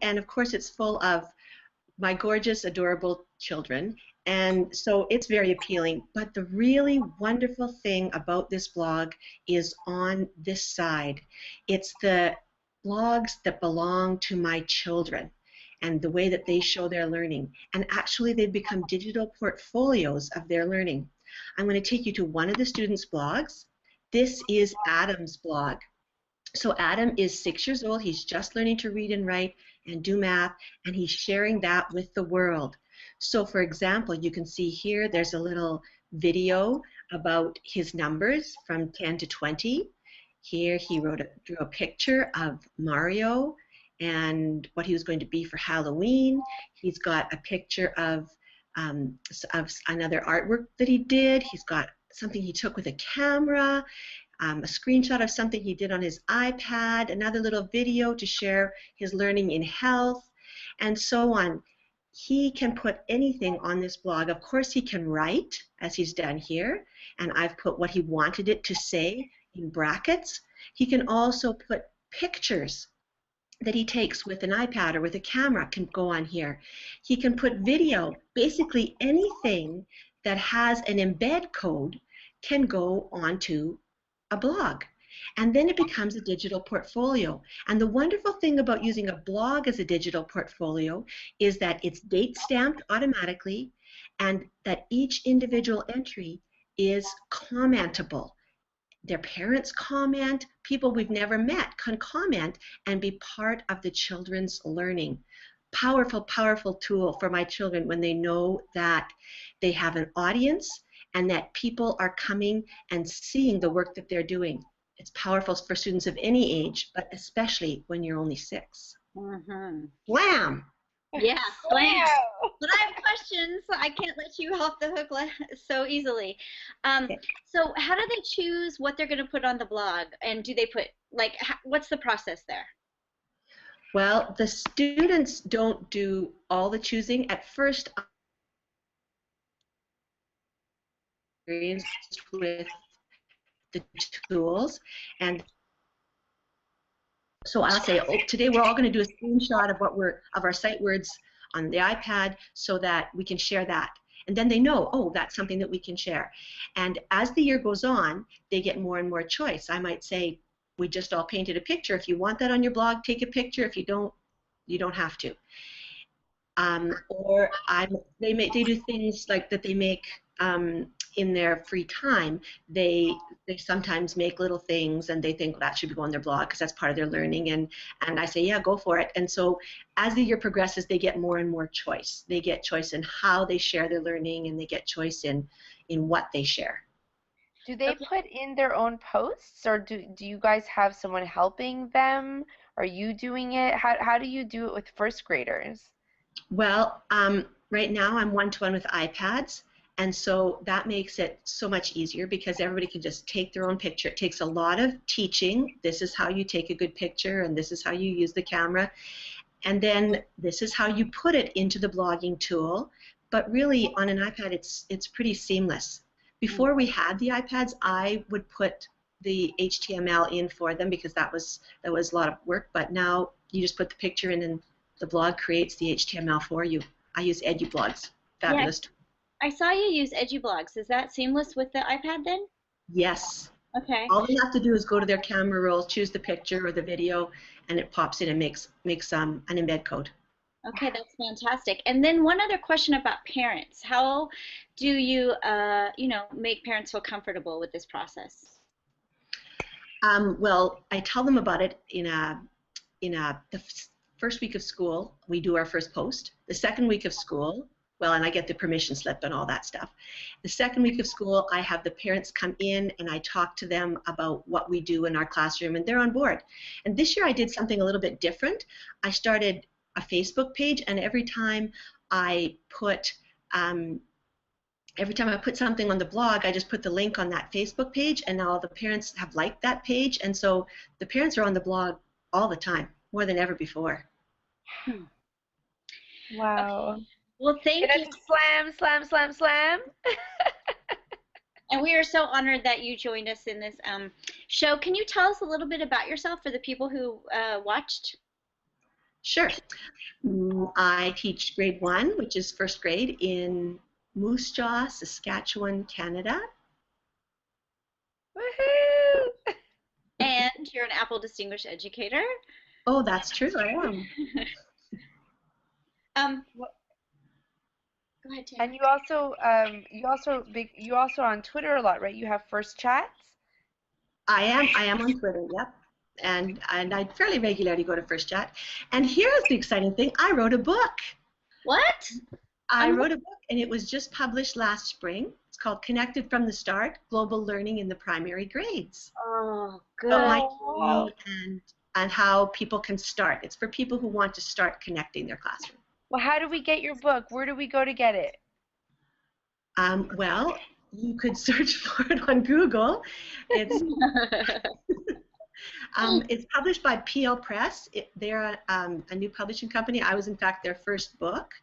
and of course it's full of my gorgeous, adorable children, and so it's very appealing. But the really wonderful thing about this blog is on this side. It's the blogs that belong to my children and the way that they show their learning. And actually they've become digital portfolios of their learning. I'm going to take you to one of the students' blogs. This is Adam's blog. So Adam is 6 years old. He's just learning to read and write and do math, and he's sharing that with the world. So for example, you can see here there's a little video about his numbers from 10 to 20. Here he drew a picture of Mario and what he was going to be for Halloween. He's got a picture of another artwork that he did. He's got something he took with a camera. A screenshot of something he did on his iPad, another little video to share his learning in health, and so on. He can put anything on this blog. Of course, he can write, as he's done here, and I've put what he wanted it to say in brackets. He can also put pictures that he takes with an iPad or with a camera can go on here. He can put video. Basically, anything that has an embed code can go onto a blog, and then it becomes a digital portfolio. And the wonderful thing about using a blog as a digital portfolio is that it's date stamped automatically and that each individual entry is commentable. Their parents comment, people we've never met can comment and be part of the children's learning. Powerful, powerful tool for my children when they know that they have an audience and that people are coming and seeing the work that they're doing. It's powerful for students of any age, but especially when you're only 6. Mm-hmm. Wham! Yeah, slam. But I have questions, so I can't let you off the hook so easily. Okay. So how do they choose what they're going to put on the blog? And do they put, like, what's the process there? Well, the students don't do all the choosing. At first, with the tools, and so I'll say, oh, today we're all going to do a screenshot of our sight words on the iPad so that we can share that. And then they know, oh, that's something that we can share. And as the year goes on, they get more and more choice. I might say, we just all painted a picture. If you want that on your blog, take a picture. If you don't, you don't have to. Or they do things like that they make in their free time. They sometimes make little things and they think that should go on their blog because that's part of their learning, and I say, yeah, go for it. And so as the year progresses, they get more and more choice. They get choice in how they share their learning, and they get choice in what they share. Do they put in their own posts, or do you guys have someone helping them? Are you doing it? How do you do it with first graders? Well, right now I'm one-to-one with iPads, and so that makes it so much easier because everybody can just take their own picture. It takes a lot of teaching. This is how you take a good picture, and this is how you use the camera, and then this is how you put it into the blogging tool. But really, on an iPad, it's pretty seamless. Before we had the iPads, I would put the HTML in for them because that was a lot of work. But now you just put the picture in, and the blog creates the HTML for you. I use EduBlogs. Fabulous. Yeah, I saw you use EduBlogs. Is that seamless with the iPad then? Yes. Okay. All they have to do is go to their camera roll, choose the picture or the video, and it pops in and makes an embed code. Okay, that's fantastic. And then one other question about parents. How do you, make parents feel comfortable with this process? Well, I tell them about it in the first week of school. We do our first post. The second week of school, well, and I get the permission slip and all that stuff. The second week of school, I have the parents come in and I talk to them about what we do in our classroom, and they're on board. And this year I did something a little bit different. I started a Facebook page, and every time I put something on the blog, I just put the link on that Facebook page, and now all the parents have liked that page, and so the parents are on the blog all the time, more than ever before. Wow. Okay. Well, thank you. Slam, slam, slam, slam. And we are so honored that you joined us in this show. Can you tell us a little bit about yourself for the people who watched? Sure. I teach grade 1, which is first grade, in Moose Jaw, Saskatchewan, Canada. Woohoo! And you're an Apple Distinguished Educator. Oh, that's true, I am. Go ahead, Tammy. And you also on Twitter a lot, right? You have first chats? I am on Twitter, yep. And I fairly regularly go to First Chat. And here's the exciting thing, I wrote a book. What? I wrote a book, and it was just published last spring. It's called Connected from the Start, Global Learning in the Primary Grades. Oh, good. About my journey and how people can start. It's for people who want to start connecting their classroom. Well, how do we get your book? Where do we go to get it? Well, you could search for it on Google. It's published by PL Press. They're a new publishing company. I was, in fact, their first book.